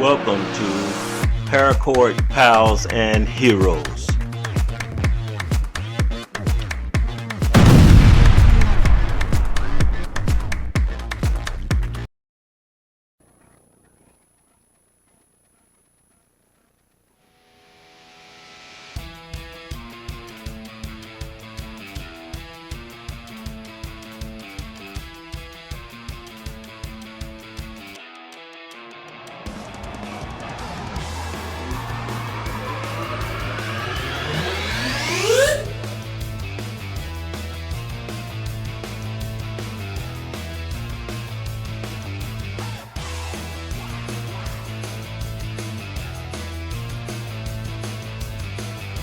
Welcome to Paracord Pals and Heroes.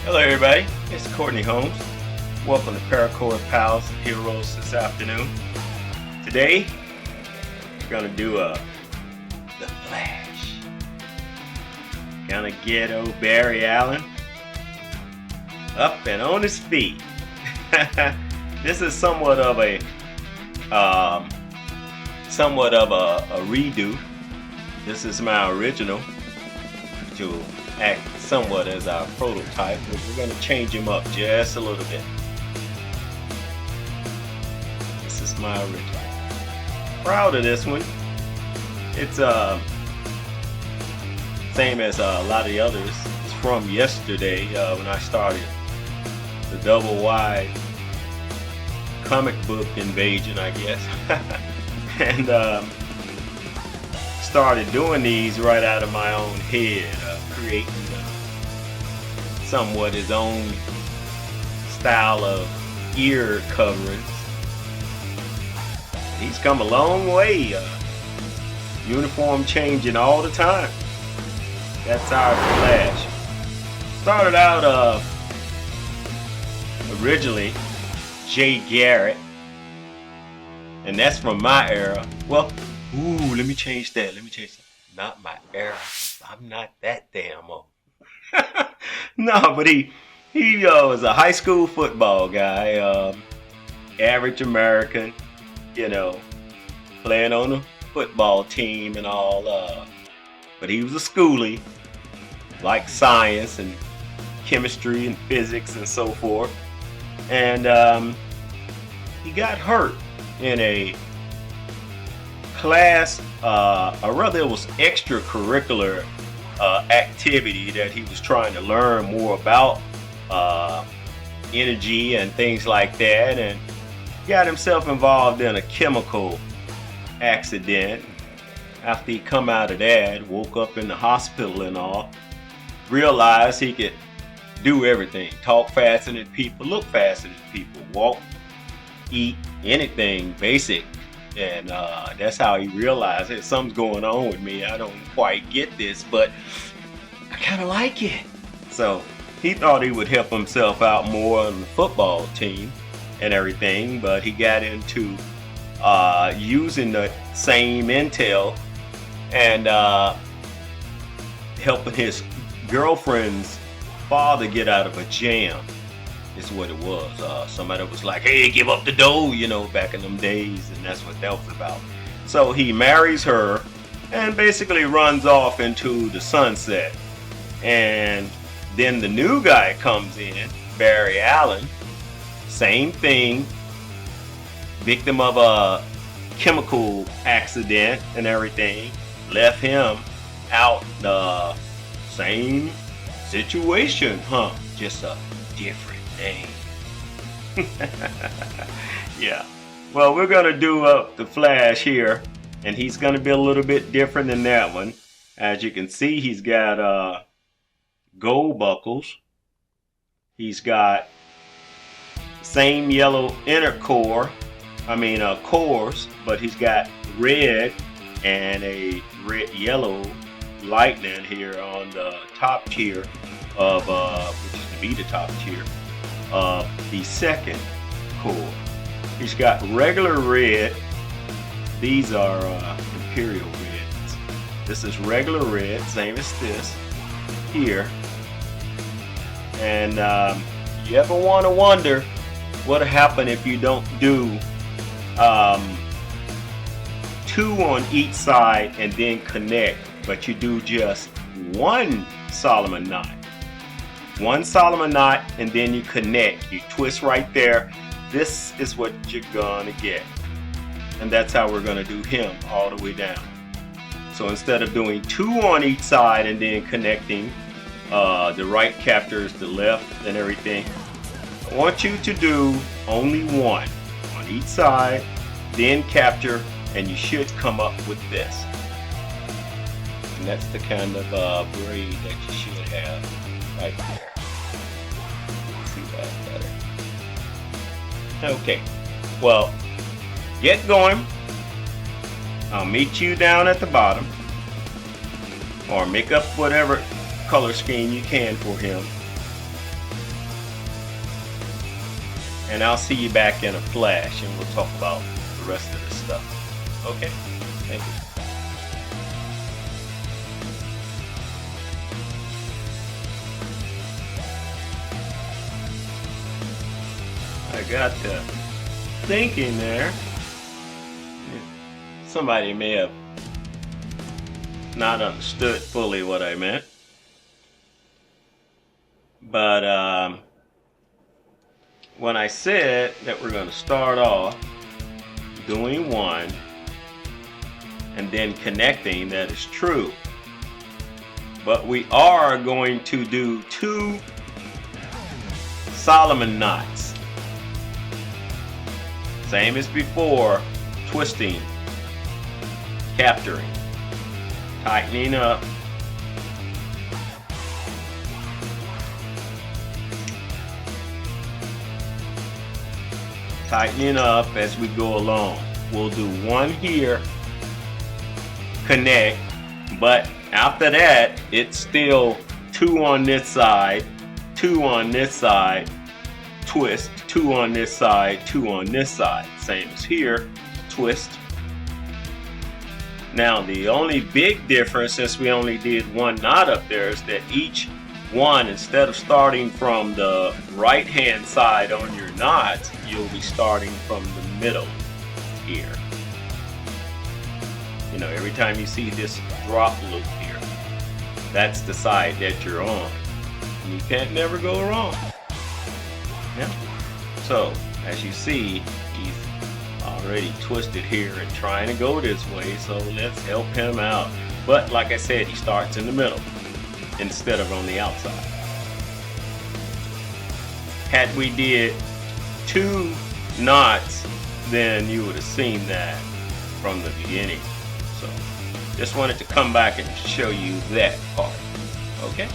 Hello everybody, it's Courtney Holmes. Welcome to Paracord Pals and Heroes this afternoon. Today, we're going to do The Flash. Gonna get old Barry Allen up and on his feet. This is somewhat of a redo. This is my original to act somewhat as our prototype, but we're going to change him up just a little bit. This is my original. Proud of this one. It's same as a lot of the others. It's from yesterday when I started the double wide comic book invasion, I guess. And started doing these right out of my own head, creating somewhat his own style of ear coverings. He's come a long way. Uniform changing all the time. That's our Flash. Started out originally Jay Garrett, and that's from my era. Well, let me change that. Not my era. I'm not that damn old. No, but he was a high school football guy, average American, playing on a football team and all. But he was a schoolie, like science and chemistry and physics and so forth. And he got hurt in a class, or rather it was extracurricular activity that he was trying to learn more about energy and things like that, and got himself involved in a chemical accident. After he come out of that, woke up in the hospital and all, realized he could do everything: talk faster than people, look faster than people, walk, eat, anything basic. And that's how he realized that something's going on with me. I don't quite get this, but I kind of like it. So he thought he would help himself out more on the football team and everything, but he got into using the same intel and helping his girlfriend's father get out of a jam. Is what it was. Somebody was like, hey, give up the dough, back in them days, and that's what that was about. So he marries her and basically runs off into the sunset. And then the new guy comes in, Barry Allen, same thing, victim of a chemical accident and everything, left him out the same situation, just a different name. Yeah. Well, we're gonna do the Flash here, and he's gonna be a little bit different than that one. As you can see, he's got gold buckles. He's got same yellow inner cores, but he's got red and a red-yellow lightning here on the top tier of which is to be the top tier of the second core. He's got regular red. These are Imperial Reds. This is regular red, same as this here. And you ever want to wonder what'll happen if you don't do two on each side and then connect but you do just one Solomon knot. One Solomon knot, and then you connect. You twist right there. This is what you're gonna get. And that's how we're gonna do him all the way down. So instead of doing two on each side and then connecting, the right captures the left and everything, I want you to do only one on each side, then capture, and you should come up with this. And that's the kind of braid that you should have right there. See that better. Okay, well, get going. I'll meet you down at the bottom, or make up whatever color scheme you can for him. And I'll see you back in a flash, and we'll talk about the rest of this stuff. Okay? Thank you. I got to thinking there. Somebody may have not understood fully what I meant. But when I said that we're going to start off doing one and then connecting, that is true. But we are going to do two Solomon knots. Same as before, twisting, capturing, tightening up, tightening up as we go along. We'll do one here, connect, but after that it's still two on this side, two on this side, twist, two on this side, two on this side. Same as here, twist. Now the only big difference, since we only did one knot up there, is that each one, instead of starting from the right hand side on your knot, you'll be starting from the middle here. You know, every time you see this drop loop here, that's the side that you're on. And you can't never go wrong. Yeah. So as you see, he's already twisted here and trying to go this way, so let's help him out. But like I said, he starts in the middle instead of on the outside. Had we did two knots, then you would have seen that from the beginning. So just wanted to come back and show you that part. Okay?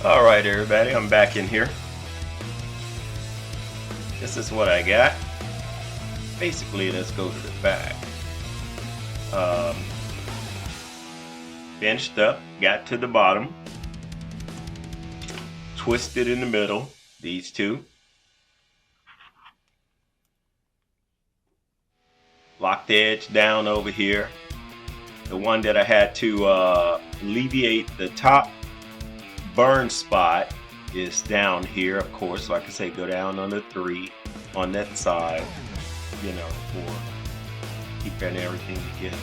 Alright everybody, I'm back in here. This is what I got. Basically, let's go to the back. Finished up, got to the bottom, twisted in the middle, these two. Lock the edge down over here. The one that I had to alleviate the top burn spot is down here, of course. Like I say, go down on the 3 on that side, you know, for keeping everything together.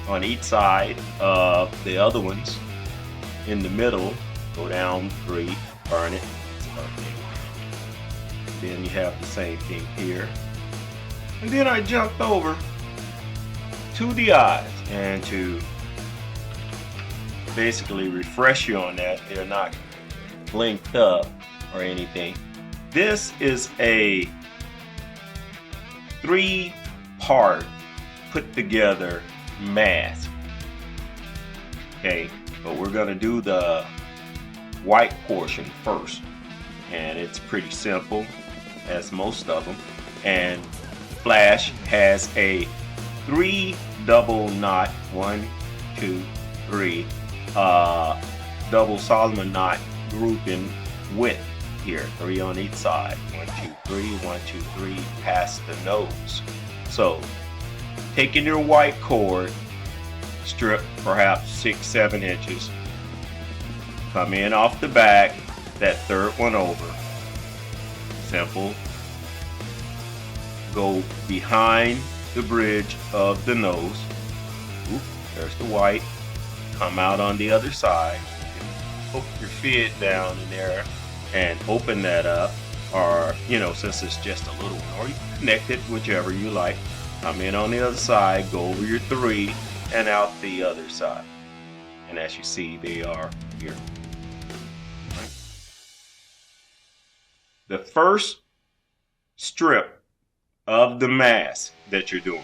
On each side of the other ones, in the middle, go down 3, burn it. Then you have the same thing here. And then I jumped over to the eyes, and to basically refresh you on that, they're not blinked up or anything. This is a 3-part put together mask. Okay, but we're gonna do the white portion first, and it's pretty simple, as most of them. And Flash has a 3 double knot, 1, 2, 3, double Solomon knot grouping width here, 3 on each side, 1, 2, 3, 1, 2, 3, past the nose. So taking your white cord, strip perhaps 6-7 inches, come in off the back, that third one over, simple, go behind the bridge of the nose. Oop, there's the white. Come out on the other side. Hook your feet down in there and open that up, or you know, since it's just a little one, or you can connect it, whichever you like. Come in on the other side, go over your 3 and out the other side. And as you see, they are here. Right. The first strip of the mask that you're doing,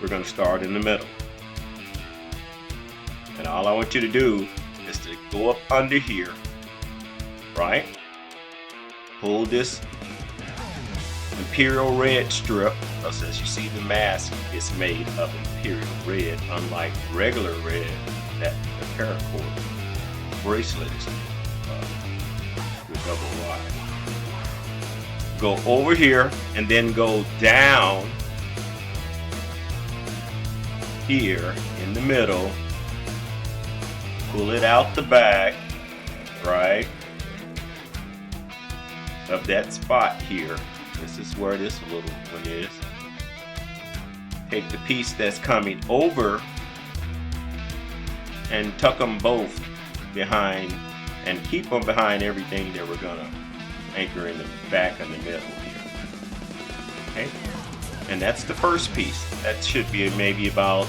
we're going to start in the middle, and all I want you to do is to go up under here, right? Pull this Imperial Red strip, because as you see, the mask is made of Imperial Red, unlike regular red that the Paracord bracelet is with double wide. Go over here and then go down here in the middle, pull it out the back, right, of that spot here. This is where this little one is. Take the piece that's coming over and tuck them both behind, and keep them behind everything that we're gonna anchor in the back and the middle here. Okay, and that's the first piece. That should be maybe about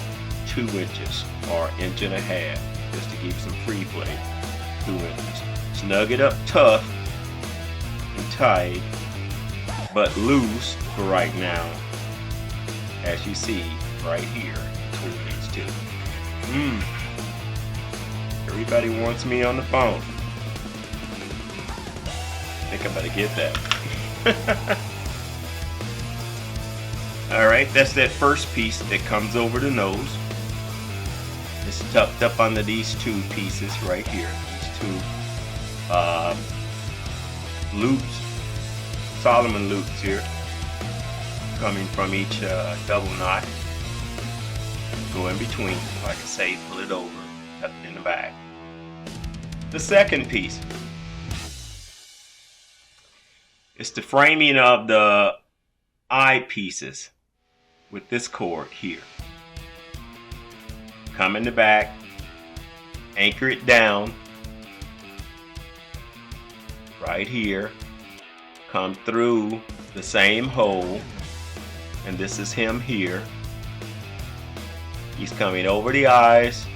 2 inches or 1.5 inches, just to give some free play. 2 inches. Snug it up tough and tight, but loose for right now, as you see right here between these two. Everybody wants me on the phone. I think I better get that. Alright, that's that first piece that comes over the nose. It's tucked up under these 2 pieces right here. These 2 loops, Solomon loops here, coming from each double knot. Go in between, like I say, pull it over, tuck it in the back. The second piece is the framing of the eye pieces with this cord here. Come in the back, anchor it down right here, come through the same hole, and this is him here. He's coming over the eyes,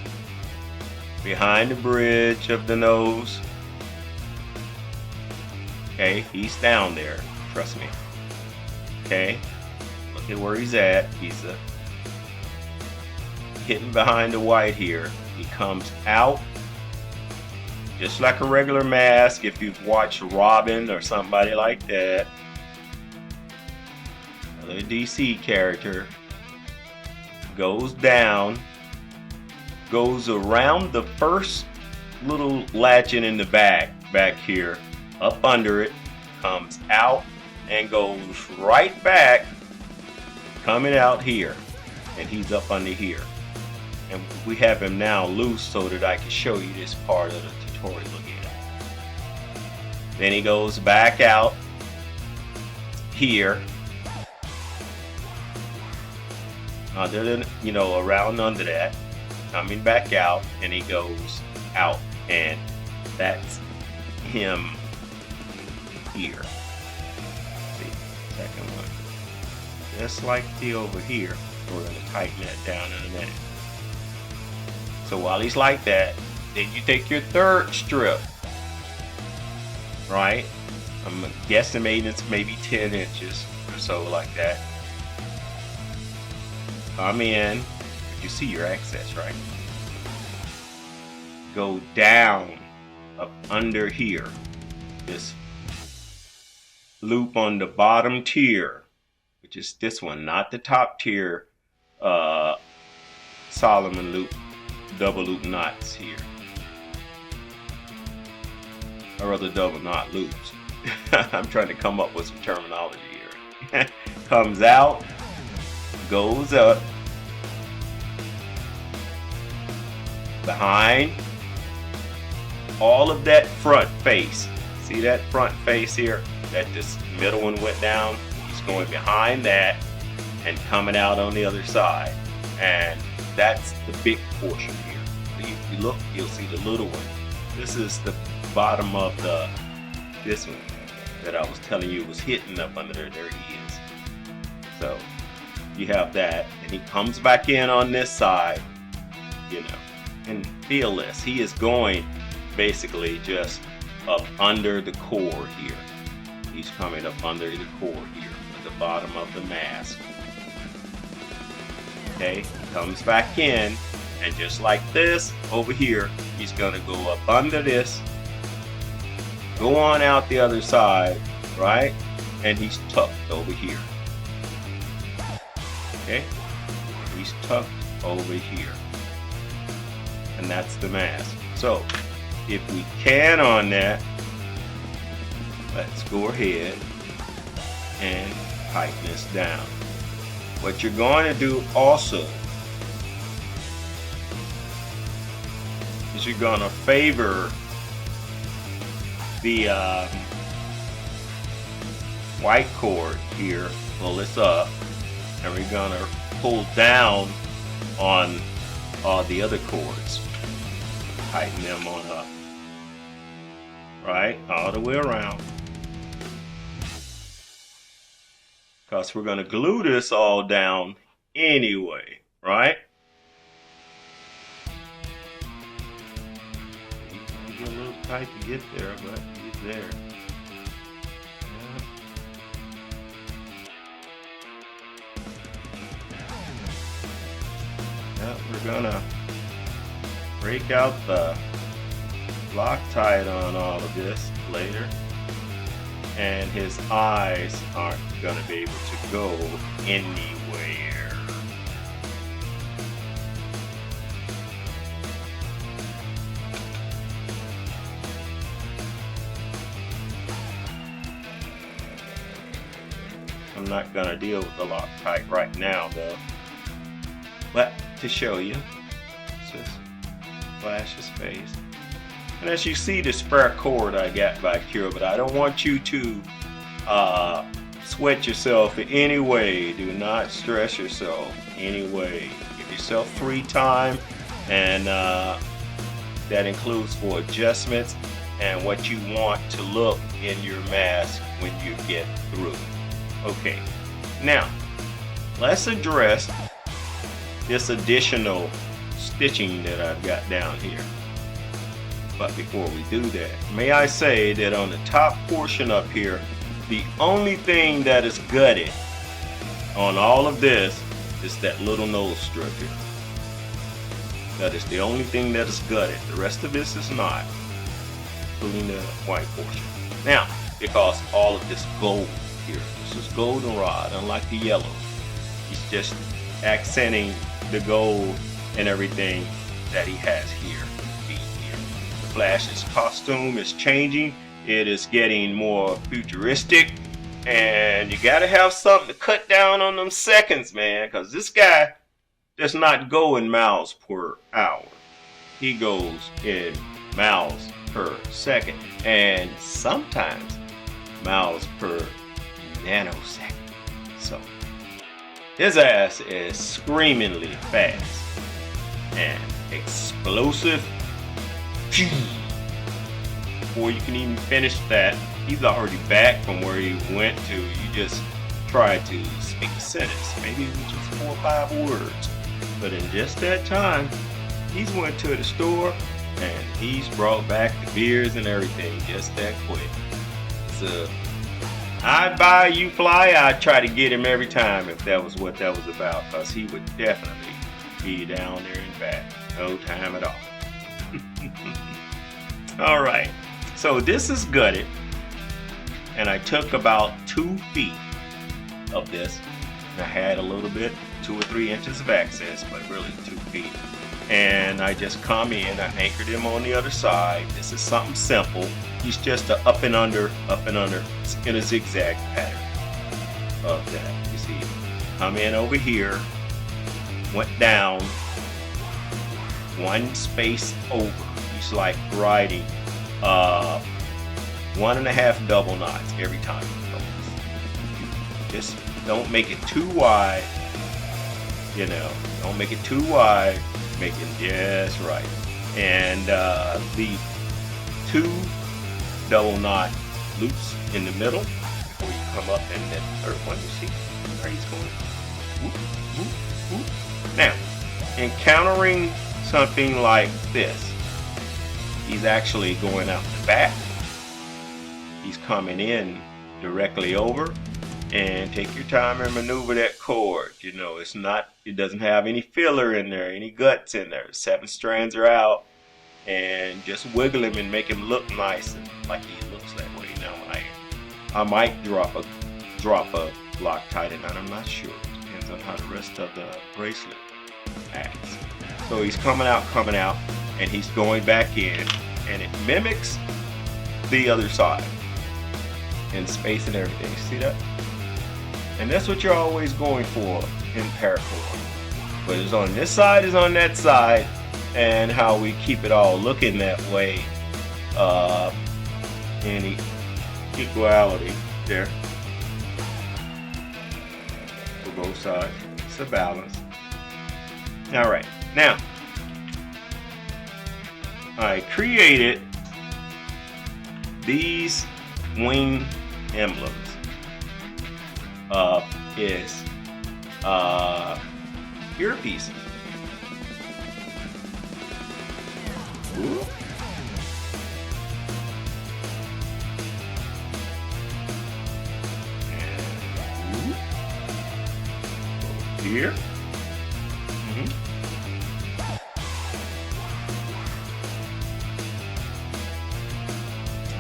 behind the bridge of the nose. Okay, he's down there, trust me. Okay, look at where he's at. He's hidden behind the white here. He comes out just like a regular mask. If you've watched Robin or somebody like that, another DC character, goes down, goes around the first little latching in the back here, up under it, comes out and goes right back, coming out here, and he's up under here. And we have him now loose so that I can show you this part of the tutorial again. Then he goes back out here, around under that, coming back out, and he goes out, and that's him here. See, second one, just like the over here. We're going to tighten that down in a minute. So while he's like that, then you take your third strip, right? I'm guesstimating it's maybe 10 inches or so, like that. Come in, you see your access, right? Go down up under here, this loop on the bottom tier, which is this one, not the top tier Solomon loop, double loop knots here, or other double knot loops. I'm trying to come up with some terminology here. Comes out, goes up, behind all of that front face. See that front face here? That this middle one went down. He's going behind that and coming out on the other side. And that's the big portion here. If you look, you'll see the little one. This is the bottom of this one that I was telling you was hitting up under there. There he is. So you have that, and he comes back in on this side, and feel this. He is going basically just up under the core here. He's coming up under the core here at the bottom of the mask. Okay, he comes back in, and just like this over here, he's going to go up under this, go on out the other side, right? And he's tucked over here. Okay, he's tucked over here. And that's the mask. So if we can on that, let's go ahead and tighten this down. What you're going to do also is you're going to favor the white cord here, pull this up, and we're going to pull down on all the other cords. Tighten them on up, right, all the way around, because we're going to glue this all down anyway, right? He's going to get a little tight to get there, but he's there. Yeah, we're going to break out the Loctite on all of this later, and his eyes aren't going to be able to go anywhere. I'm not going to deal with the Loctite right now though, but to show you, just flash his face. And as you see, the spare cord I got back here, but I don't want you to sweat yourself in any way. Do not stress yourself in any way. Give yourself free time, and that includes for adjustments and what you want to look in your mask when you get through. Okay, now let's address this additional stitching that I've got down here. But before we do that, may I say that on the top portion up here, the only thing that is gutted on all of this is that little nose strip here. That is the only thing that is gutted. The rest of this is not, including the white portion. Now, because all of this gold here, this is goldenrod, unlike the yellow. He's just accenting the gold and everything that he has here. The Flash's costume is changing. It is getting more futuristic, and you gotta have something to cut down on them seconds, man, because this guy does not go in miles per hour. He goes in miles per second, and sometimes miles per nanosecond. So his ass is screamingly fast and explosive. Before you can even finish that, he's already back from where he went to. You just try to speak a sentence, maybe just 4 or 5 words. But in just that time, he's went to the store and he's brought back the beers and everything just that quick. So I'd buy you fly. I'd try to get him every time if that was what that was about, because he would definitely be down there and back. No time at all. All right, so this is gutted, and I took about 2 feet of this. I had a little bit, 2 or 3 inches of access, but really 2 feet. And I just come in, I anchored him on the other side. This is something simple. He's just a up and under in a zigzag pattern of that. You see, come in over here, went down 1 space over. He's like riding 1.5 double knots every time he goes. Just don't make it too wide, you know, don't make it too wide, make it just right. And the 2 double knot loops in the middle before you come up, and then the 3rd one, you see where he's going. Whoop, whoop, whoop. Now, encountering something like this, he's actually going out the back. He's coming in directly over, and take your time and maneuver that cord. You know, it doesn't have any filler in there, any guts in there. 7 strands are out, and just wiggle him and make him look nice, and like he looks that way. Now, I might drop a Loctite in that. I'm not sure. It depends on how the rest of the bracelet acts. So he's coming out, and he's going back in, and it mimics the other side in space and everything. See that? And that's what you're always going for in paracord. But it's on this side, is on that side, and how we keep it all looking that way in equality there for both sides. It's a balance. All right, now I created these wing emblems of his earpieces. Ooh. And here.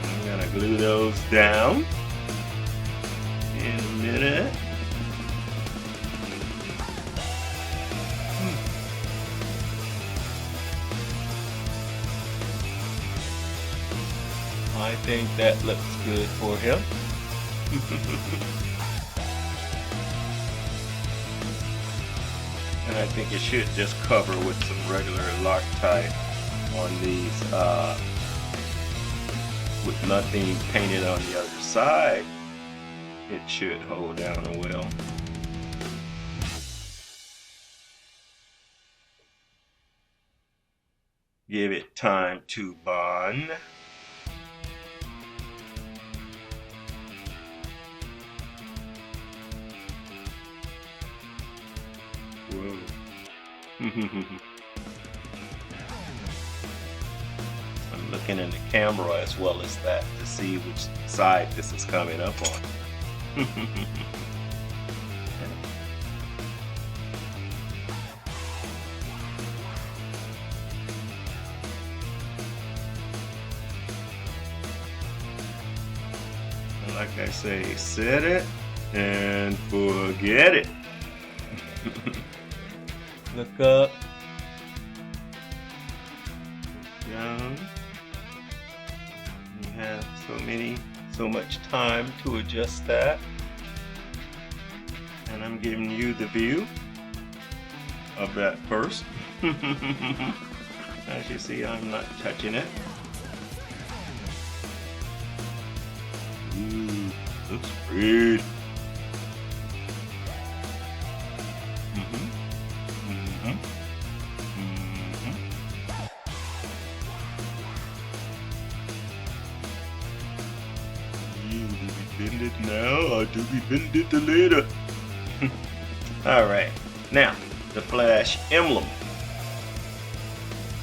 I'm gonna glue those down in a minute. I think that looks good for him. And I think it should just cover with some regular Loctite on these, with nothing painted on the other side. It should hold down well. Give it time to bond. Whoa. I'm looking in the camera as well as that to see which side this is coming up on. like I say, set it and forget it. Look up, down. You have so much time to adjust that. And I'm giving you the view of that first. As you see, I'm not touching it. Ooh, looks great. You do we bend it now or do we bend it later? Alright, now the flash emblem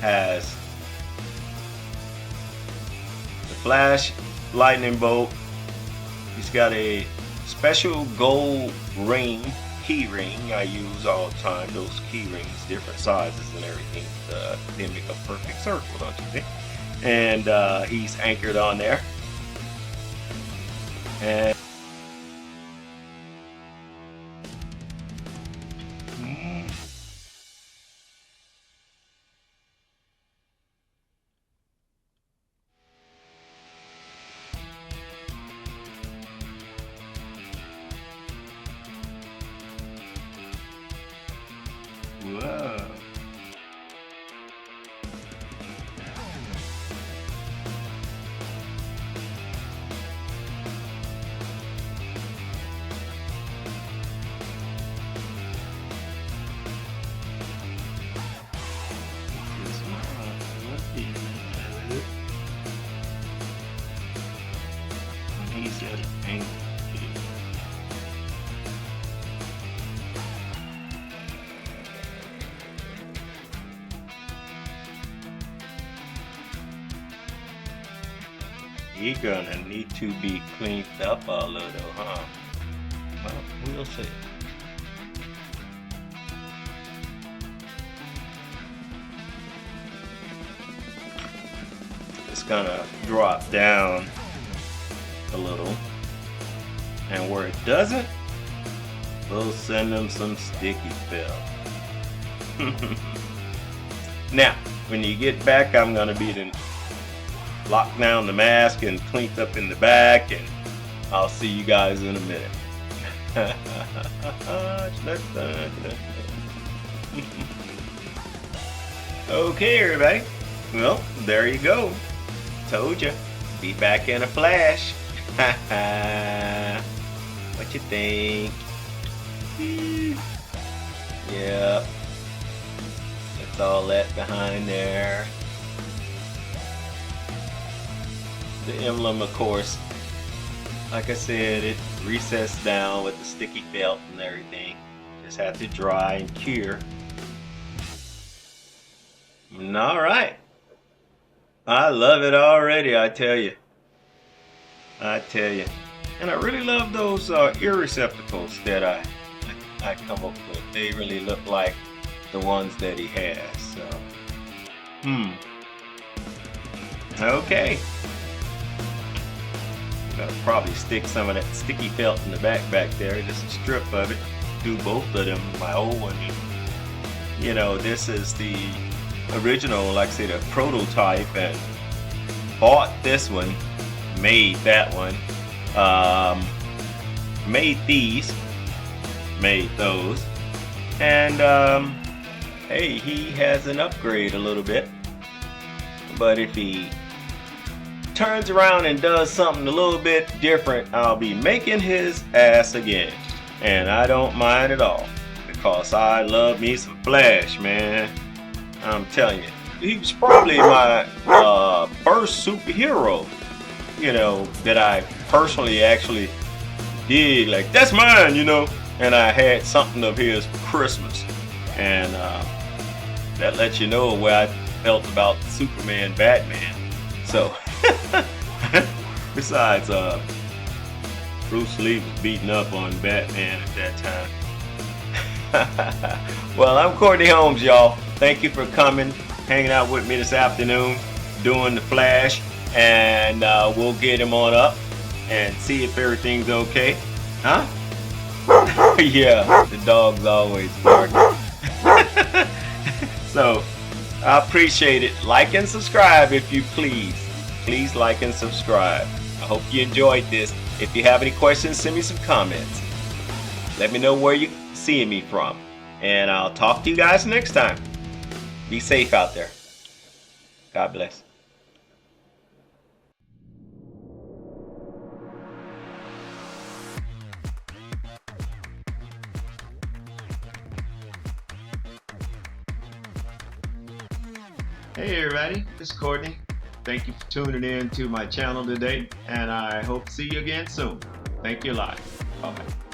has the flash lightning bolt. He's got a special gold ring, key ring I use all the time. Those key rings, different sizes and everything, they make a perfect circle, don't you think? And he's anchored on there. And wow. He's at an angle. He's gonna need to be cleaned up a little, huh? Well, we'll see. It's gonna drop down a little, and where it doesn't, we'll send them some sticky fill. Now, when you get back, I'm gonna be the lock down the mask and cleaned up in the back, and I'll see you guys in a minute. Okay, everybody. Well, there you go. Told you. Be back in a flash. What you think? Yep. That's all that behind there. The emblem, of course, like I said, it recessed down with the sticky felt and everything. Just have to dry and cure. Alright. I love it already, I tell you. And I really love those ear receptacles that I come up with. They really look like the ones that he has. So, okay. I'll probably stick some of that sticky felt in the back there, just a strip of it. Do both of them. My old one, you know, this is the original, like I said, a prototype, and bought this one, made that one, made these, made those, and hey, he has an upgrade a little bit, but if he turns around and does something a little bit different, I'll be making his ass again, and I don't mind at all, because I love me some Flash, man. I'm telling you, he was probably my first superhero, you know, that I personally actually did, like, that's mine, you know, and I had something of his for Christmas, and that lets you know where I felt about Superman, Batman. So besides, Bruce Lee was beating up on Batman at that time. Well, I'm Courtney Holmes, y'all. Thank you for coming, hanging out with me this afternoon, doing the Flash, and we'll get him on up. and see if everything's okay. Huh? Yeah, the dog's always barking. So, I appreciate it. Like and subscribe if you please. Please like and subscribe. I hope you enjoyed this. If you have any questions, send me some comments. Let me know where you're seeing me from. And I'll talk to you guys next time. Be safe out there. God bless. Hey everybody, this is Courtney. Thank you for tuning in to my channel today, and I hope to see you again soon. Thank you a lot. Bye-bye.